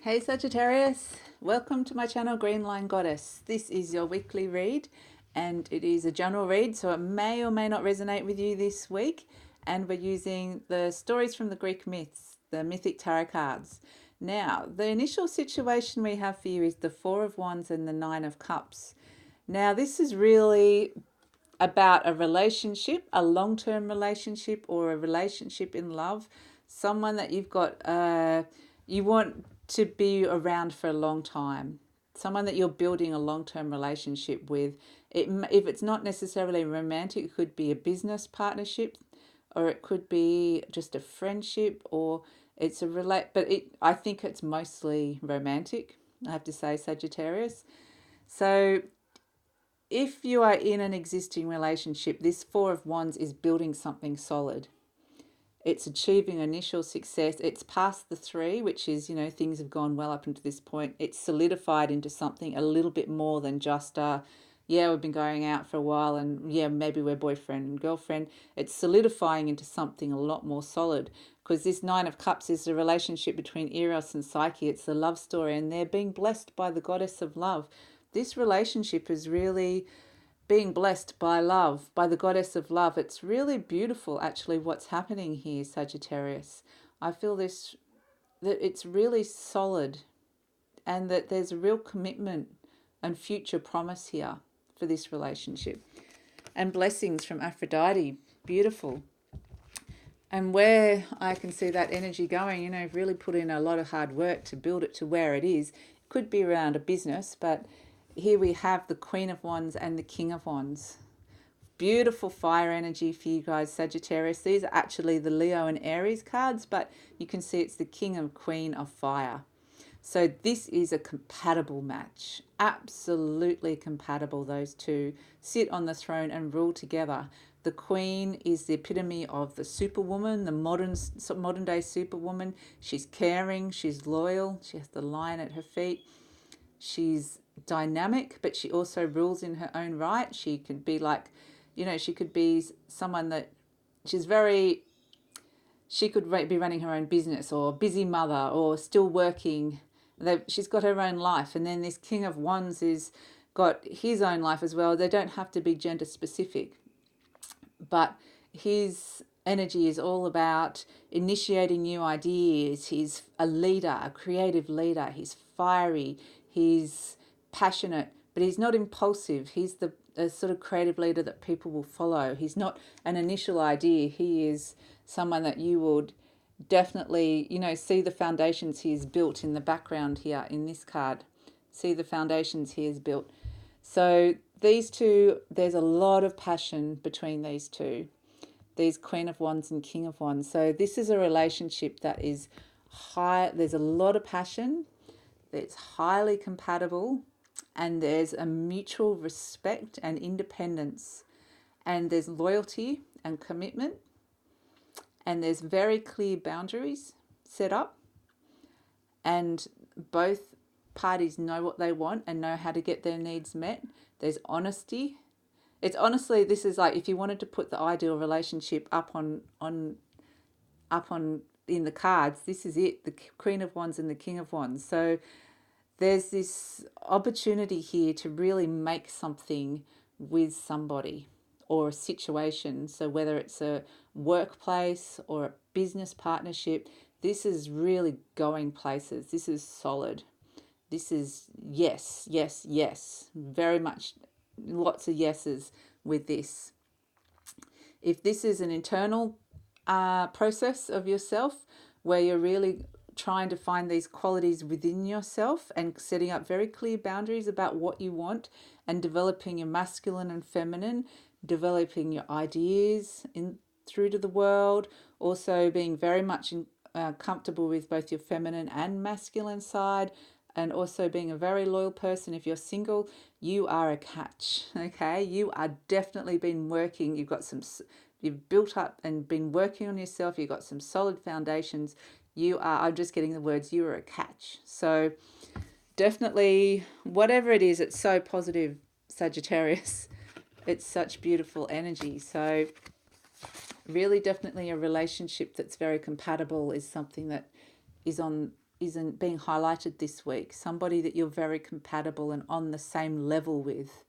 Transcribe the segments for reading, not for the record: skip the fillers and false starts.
Hey Sagittarius, welcome to my channel Green Line Goddess. This is your weekly read and it is a general read, so it may or may not resonate with you this week. And we're using the stories from the Greek myths, the mythic tarot cards. Now, the initial situation we have for you is the Four of Wands and the Nine of Cups. Now, this is really about a relationship, a long-term relationship or a relationship in love, someone that you want to be around for a long time, someone that you're building a long-term relationship with. If it's not necessarily romantic, it could be a business partnership, or it could be just a friendship, or it's a I think it's mostly romantic, I have to say, Sagittarius. So if you are in an existing relationship, this Four of Wands is building something solid. It's achieving initial success. It's past the three, which is, things have gone well up until this point. It's solidified into something a little bit more than just, yeah, we've been going out for a while and yeah, maybe we're boyfriend and girlfriend. It's solidifying into something a lot more solid, because this Nine of Cups is the relationship between Eros and Psyche. It's the love story, and they're being blessed by the goddess of love. This relationship is really being blessed by love, by the goddess of love. It's really beautiful, actually, what's happening here, Sagittarius. I feel that it's really solid, and that there's a real commitment and future promise here for this relationship. And blessings from Aphrodite. Beautiful. And where I can see that energy going, really put in a lot of hard work to build it to where it is. It could be around a business, but here we have the Queen of Wands and the King of Wands. Beautiful fire energy for you guys, Sagittarius. These are actually the Leo and Aries cards, but you can see it's the King and Queen of Fire. So this is a compatible match. Absolutely compatible. Those two sit on the throne and rule together. The Queen is the epitome of the superwoman, the modern day superwoman. She's caring, she's loyal, she has the lion at her feet. She's dynamic, but she also rules in her own right. She could be like, she could be someone that she's very, she could be running her own business, or busy mother, or still working. She's got her own life. And then this King of Wands is got his own life as well. They don't have to be gender specific, but his energy is all about initiating new ideas. He's a leader, a creative leader. He's fiery, he's passionate, but he's not impulsive. He's the sort of creative leader that people will follow. He's not an initial idea. He is someone that you would definitely, see the foundations he has built in the background here in this card. See the foundations he has built. So these two, there's a lot of passion between these two, these Queen of Wands and King of Wands. So this is a relationship that is high. There's a lot of passion. It's highly compatible, and there's a mutual respect and independence, and there's loyalty and commitment, and there's very clear boundaries set up, and both parties know what they want and know how to get their needs met. There's honesty. It's honestly, this is like if you wanted to put the ideal relationship up on in the cards, this is it, the Queen of Wands and the King of Wands. So there's this opportunity here to really make something with somebody or a situation. So whether it's a workplace or a business partnership, this is really going places. This is solid. This is yes, yes, yes. Very much lots of yeses with this. If this is an internal process of yourself where you're really trying to find these qualities within yourself and setting up very clear boundaries about what you want, and developing your masculine and feminine, developing your ideas in through to the world, also being very much comfortable with both your feminine and masculine side, and also being a very loyal person. If you're single, you are a catch. Okay, you are definitely been working. You've built up and been working on yourself. You've got some solid foundations. I'm just getting the words, you are a catch. So definitely, whatever it is, it's so positive, Sagittarius. It's such beautiful energy. So really, definitely a relationship that's very compatible is something that is on isn't being highlighted this week. Somebody that you're very compatible and on the same level with.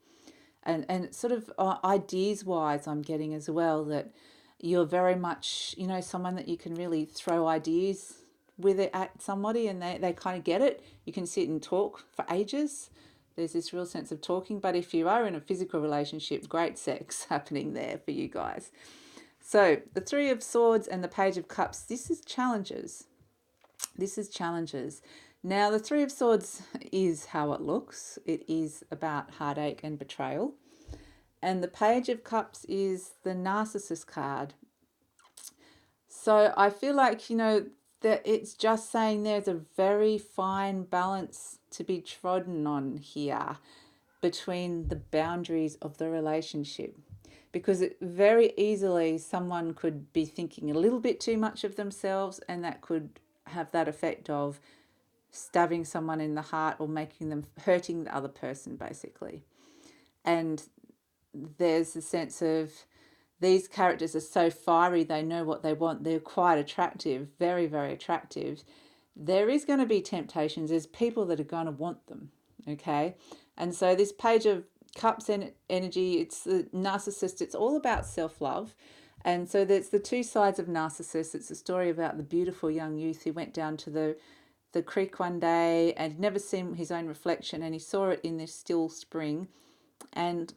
And sort of ideas wise, I'm getting as well that you're very much, someone that you can really throw ideas with it at somebody, and they kind of get it. You can sit and talk for ages. There's this real sense of talking. But if you are in a physical relationship, great sex happening there for you guys. So the Three of Swords and the Page of Cups, this is challenges. This is challenges. Now, the Three of Swords is how it looks. It is about heartache and betrayal. And the Page of Cups is the Narcissist card. So I feel like, that it's just saying there's a very fine balance to be trodden on here between the boundaries of the relationship. Because very easily someone could be thinking a little bit too much of themselves, and that could have that effect of stabbing someone in the heart or making them hurting the other person, basically. And there's a sense of these characters are so fiery, they know what they want, they're quite attractive, very, very attractive. There is going to be temptations. There's people that are going to want them, okay? And so this Page of Cups energy, it's the narcissist, it's all about self-love. And so there's the two sides of Narcissus. It's a story about the beautiful young youth who went down to the creek one day and never seen his own reflection, and he saw it in this still spring and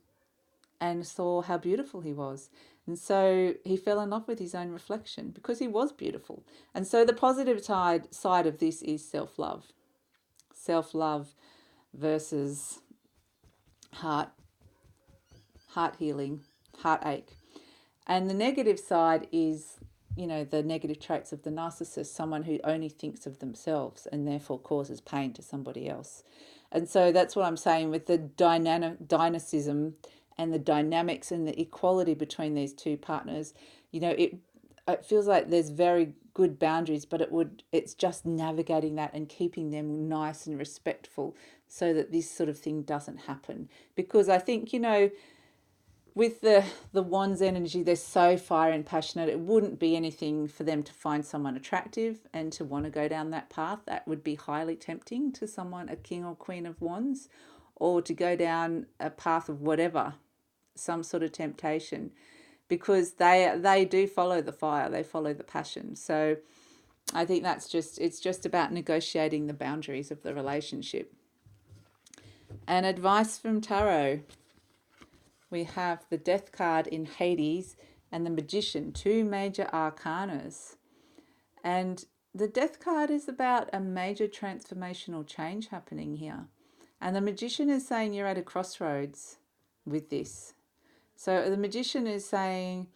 saw how beautiful he was. And so he fell in love with his own reflection because he was beautiful. And so the positive side of this is self-love. Self-love versus heart healing, heartache. And the negative side is, the negative traits of the narcissist, someone who only thinks of themselves and therefore causes pain to somebody else. And so that's what I'm saying with the dynamism and the dynamics and the equality between these two partners. It feels like there's very good boundaries, but it's just navigating that and keeping them nice and respectful so that this sort of thing doesn't happen. Because I think, with the Wands energy, they're so fiery and passionate. It wouldn't be anything for them to find someone attractive and to want to go down that path. That would be highly tempting to someone, a King or Queen of Wands, or to go down a path of whatever, some sort of temptation, because they do follow the fire, they follow the passion. So I think it's just about negotiating the boundaries of the relationship. And advice from Tarot. We have the Death card in Hades and the Magician, two major arcanas. And the Death card is about a major transformational change happening here. And the Magician is saying you're at a crossroads with this. So the Magician is saying,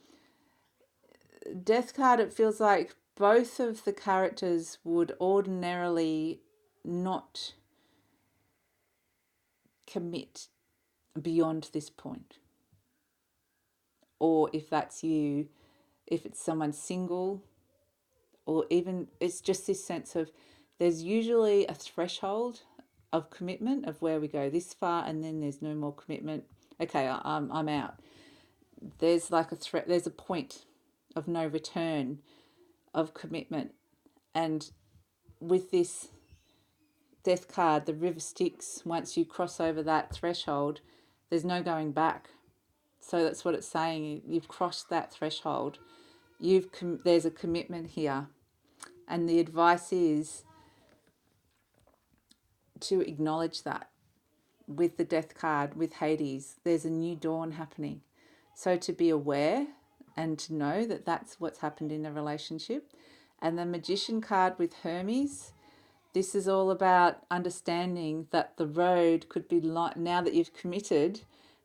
Death card, it feels like both of the characters would ordinarily not commit beyond this point. Or if that's you, if it's someone single, or even it's just this sense of there's usually a threshold of commitment of where we go this far and then there's no more commitment. Okay, I'm out. There's like there's a point of no return of commitment. And with this Death card, the River Styx, once you cross over that threshold, there's no going back. So that's what it's saying. You've crossed that threshold. There's a commitment here. And the advice is to acknowledge that. With the Death card, with Hades, there's a new dawn happening. So to be aware and to know that that's what's happened in the relationship. And the Magician card with Hermes, this is all about understanding that the road could be now that you've committed.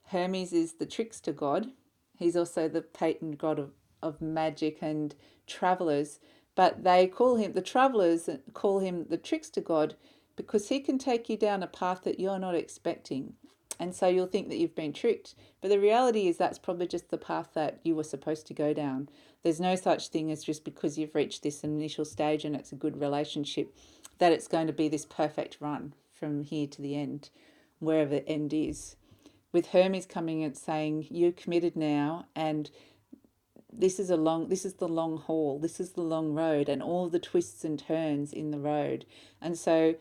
Hermes is the trickster god. He's also the patron god of magic and travelers. But the travelers call him the trickster god because he can take you down a path that you're not expecting. And so you'll think that you've been tricked. But the reality is that's probably just the path that you were supposed to go down. There's no such thing as just because you've reached this initial stage and it's a good relationship that it's going to be this perfect run from here to the end, wherever the end is. With Hermes coming and saying, you're committed now, and this is the long haul, this is the long road, and all the twists and turns in the road. And so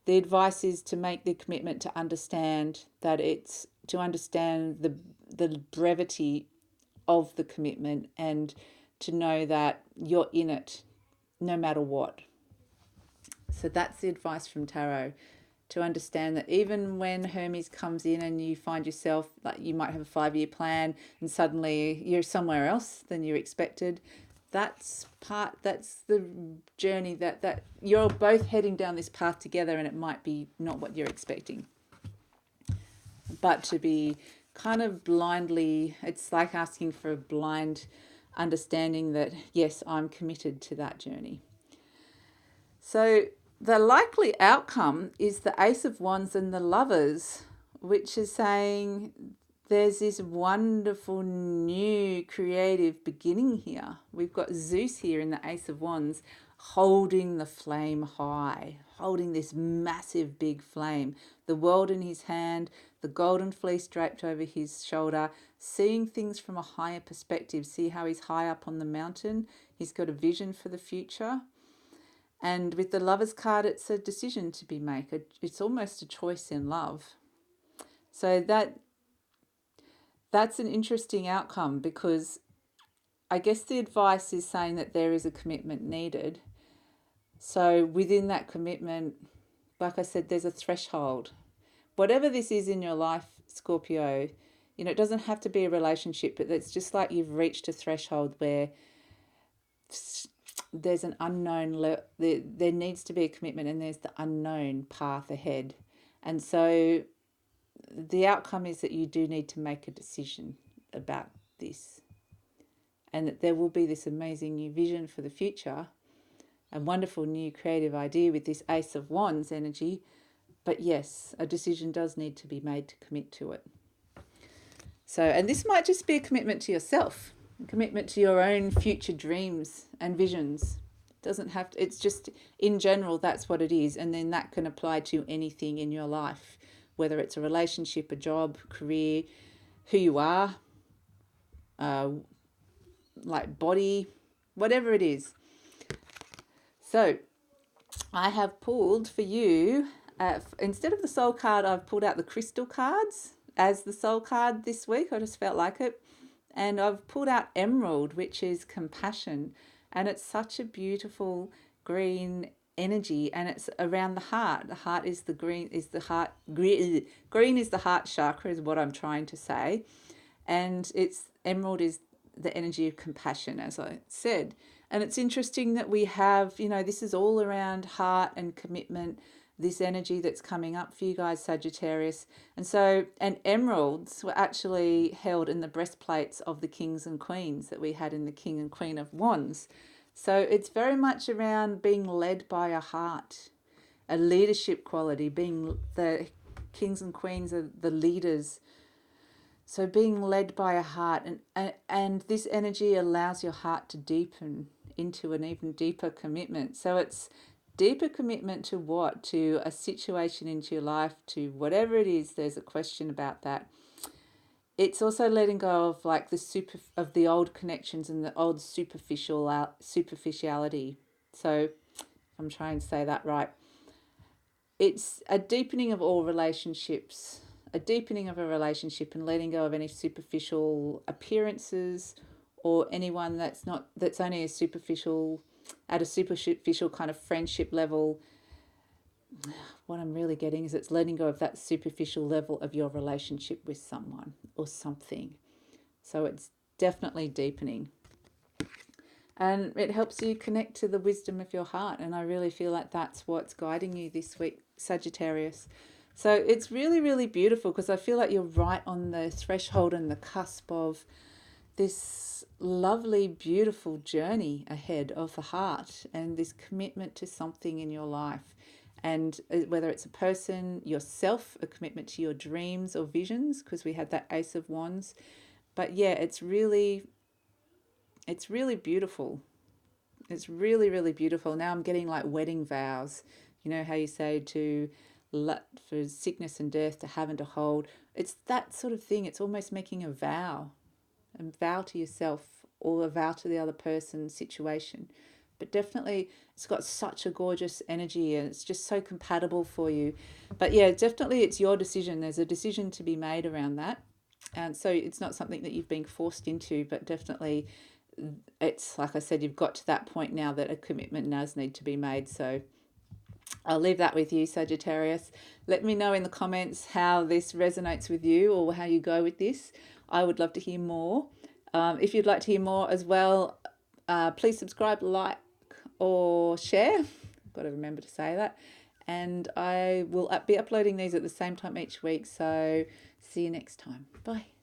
the advice is to make the commitment to understand that it's to understand the brevity of the commitment, and to know that you're in it no matter what. So that's the advice from tarot, to understand that even when Hermes comes in and you find yourself, like, you might have a 5-year plan and suddenly you're somewhere else than you expected, that's the journey, that you're both heading down this path together, and it might be not what you're expecting. But to be kind of blindly, it's like asking for a blind understanding that, yes, I'm committed to that journey. So the likely outcome is the Ace of Wands and the Lovers, which is saying there's this wonderful new creative beginning here. We've got Zeus here in the Ace of Wands, holding the flame high, holding this massive big flame, the world in his hand, the golden fleece draped over his shoulder, seeing things from a higher perspective. See how he's high up on the mountain? He's got a vision for the future. And with the Lovers card, it's a decision to be made. It's almost a choice in love. So that's an interesting outcome, because I guess the advice is saying that there is a commitment needed. So within that commitment, like I said, there's a threshold. Whatever this is in your life, Scorpio, it doesn't have to be a relationship, but it's just like you've reached a threshold where there's an unknown, there needs to be a commitment, and there's the unknown path ahead. And so the outcome is that you do need to make a decision about this, and that there will be this amazing new vision for the future, a wonderful new creative idea with this Ace of Wands energy. But yes, a decision does need to be made to commit to it. So, and this might just be a commitment to yourself, a commitment to your own future dreams and visions. It doesn't have to, it's just in general, that's what it is. And then that can apply to anything in your life, whether it's a relationship, a job, career, who you are, like body, whatever it is. So I have pulled for you, instead of the soul card, I've pulled out the crystal cards as the soul card this week. I just felt like it. And I've pulled out Emerald, which is compassion. And it's such a beautiful green energy, and it's around the heart. The heart is green is the heart chakra, is what I'm trying to say. And Emerald is the energy of compassion, as I said. And it's interesting that we have, this is all around heart and commitment, this energy that's coming up for you guys, Sagittarius. And emeralds were actually held in the breastplates of the kings and queens that we had in the King and Queen of Wands. So it's very much around being led by a heart, a leadership quality, being the kings and queens are the leaders. So being led by a heart, and this energy allows your heart to deepen into an even deeper commitment. So it's deeper commitment to what? To a situation into your life, to whatever it is. There's a question about that. It's also letting go of like the old connections and the old superficiality. So I'm trying to say that right. It's a deepening of all relationships, a deepening of a relationship, and letting go of any superficial appearances, or anyone that's only at a superficial kind of friendship level. What I'm really getting is it's letting go of that superficial level of your relationship with someone or something. So it's definitely deepening. And it helps you connect to the wisdom of your heart. And I really feel like that's what's guiding you this week, Sagittarius. So it's really, really beautiful, because I feel like you're right on the threshold and the cusp of this lovely, beautiful journey ahead of the heart, and this commitment to something in your life. And whether it's a person, yourself, a commitment to your dreams or visions, because we had that Ace of Wands. But yeah, it's really beautiful. It's really, really beautiful. Now I'm getting like wedding vows. You know how you say for sickness and death to have and to hold. It's that sort of thing. It's almost making a vow to yourself or a vow to the other person situation. But definitely it's got such a gorgeous energy and it's just so compatible for you. But yeah, definitely it's your decision. There's a decision to be made around that. And so it's not something that you've been forced into, but definitely it's like I said, you've got to that point now that a commitment does need to be made. So I'll leave that with you, Sagittarius. Let me know in the comments how this resonates with you or how you go with this. I would love to hear more. If you'd like to hear more as well, please subscribe, like, or share. I've got to remember to say that. And I will be uploading these at the same time each week. So see you next time. Bye.